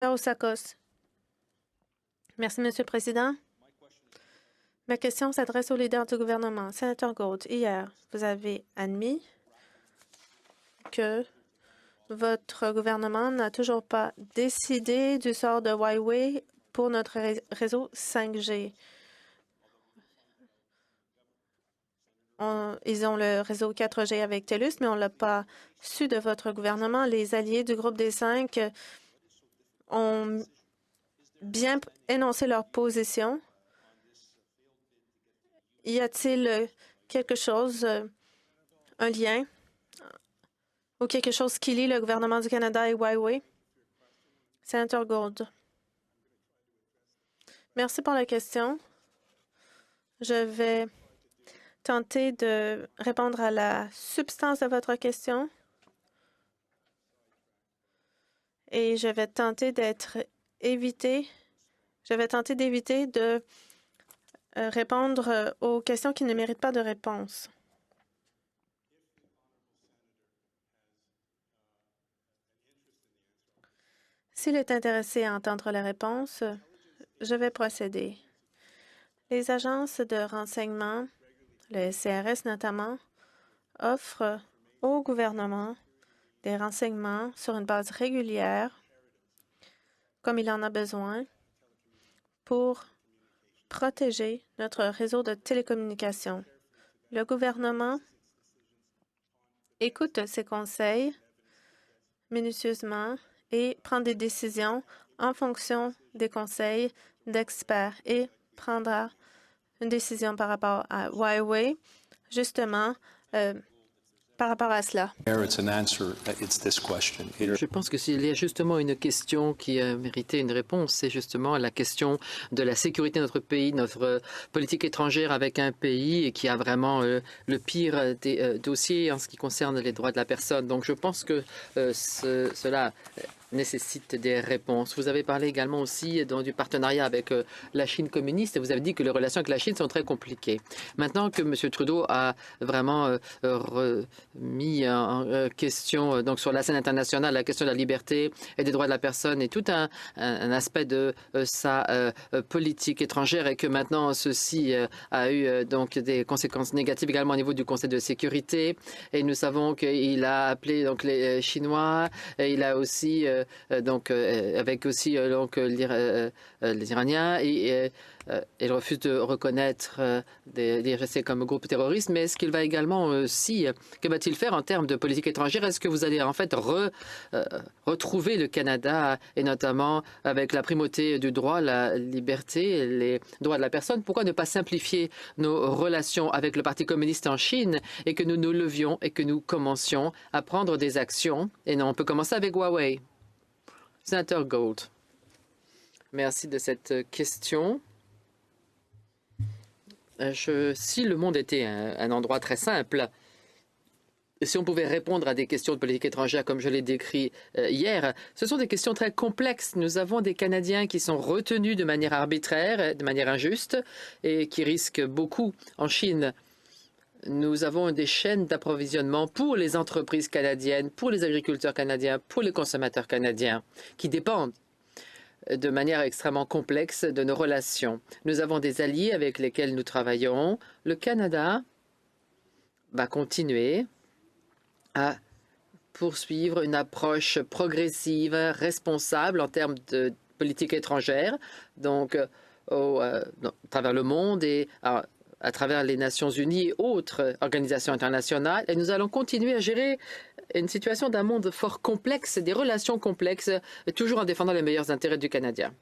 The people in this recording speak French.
Osakos. Merci, Monsieur le Président. Ma question s'adresse au leader du gouvernement. Sénateur Gold, hier, vous avez admis que votre gouvernement n'a toujours pas décidé du sort de Huawei pour notre réseau 5G. Ils ont le réseau 4G avec TELUS, mais on ne l'a pas su de votre gouvernement. Les alliés du groupe des 5 ont bien énoncé leur position. Y a-t-il quelque chose, un lien ou quelque chose qui lie le gouvernement du Canada et Huawei? Sénateur Gold. Merci pour la question. Je vais tenter de répondre à la substance de votre question et je vais tenter d'éviter de répondre aux questions qui ne méritent pas de réponse. S'il est intéressé à entendre la réponse, je vais procéder. Les agences de renseignement, le CRS notamment, offrent au gouvernement des renseignements sur une base régulière, comme il en a besoin, pour protéger notre réseau de télécommunications. Le gouvernement écoute ces conseils minutieusement et prend des décisions en fonction des conseils d'experts et prendra une décision par rapport à Huawei, justement, par rapport à cela. Je pense que s'il y a justement une question qui a mérité une réponse, c'est justement la question de la sécurité de notre pays, notre politique étrangère avec un pays qui a vraiment le pire des dossiers en ce qui concerne les droits de la personne. Donc je pense que cela nécessite des réponses. Vous avez parlé également aussi du partenariat avec la Chine communiste et vous avez dit que les relations avec la Chine sont très compliquées. Maintenant que M. Trudeau a vraiment mis en question donc sur la scène internationale la question de la liberté et des droits de la personne et tout un aspect de sa politique étrangère et que maintenant ceci a eu donc des conséquences négatives également au niveau du Conseil de sécurité et nous savons qu'il a appelé donc les Chinois et il a aussi donc avec aussi donc les Iraniens et il refuse de reconnaître des RSC comme groupe terroriste, mais est-ce qu'il va également aussi, que va-t-il faire en termes de politique étrangère? Est-ce que vous allez en fait retrouver le Canada et notamment avec la primauté du droit, la liberté, les droits de la personne? Pourquoi ne pas simplifier nos relations avec le Parti communiste en Chine et que nous nous levions et que nous commencions à prendre des actions? Et non, on peut commencer avec Huawei. Sénateur Gold, merci de cette question. Si le monde était un endroit très simple, si on pouvait répondre à des questions de politique étrangère comme je l'ai décrit hier, ce sont des questions très complexes. Nous avons des Canadiens qui sont retenus de manière arbitraire, de manière injuste et qui risquent beaucoup en Chine. Nous avons des chaînes d'approvisionnement pour les entreprises canadiennes, pour les agriculteurs canadiens, pour les consommateurs canadiens qui dépendent de manière extrêmement complexe de nos relations. Nous avons des alliés avec lesquels nous travaillons. Le Canada va continuer à poursuivre une approche progressive, responsable en termes de politique étrangère, donc à travers le monde et à travers les Nations unies et autres organisations internationales. Et nous allons continuer à gérer une situation d'un monde fort complexe, des relations complexes, toujours en défendant les meilleurs intérêts du Canadien.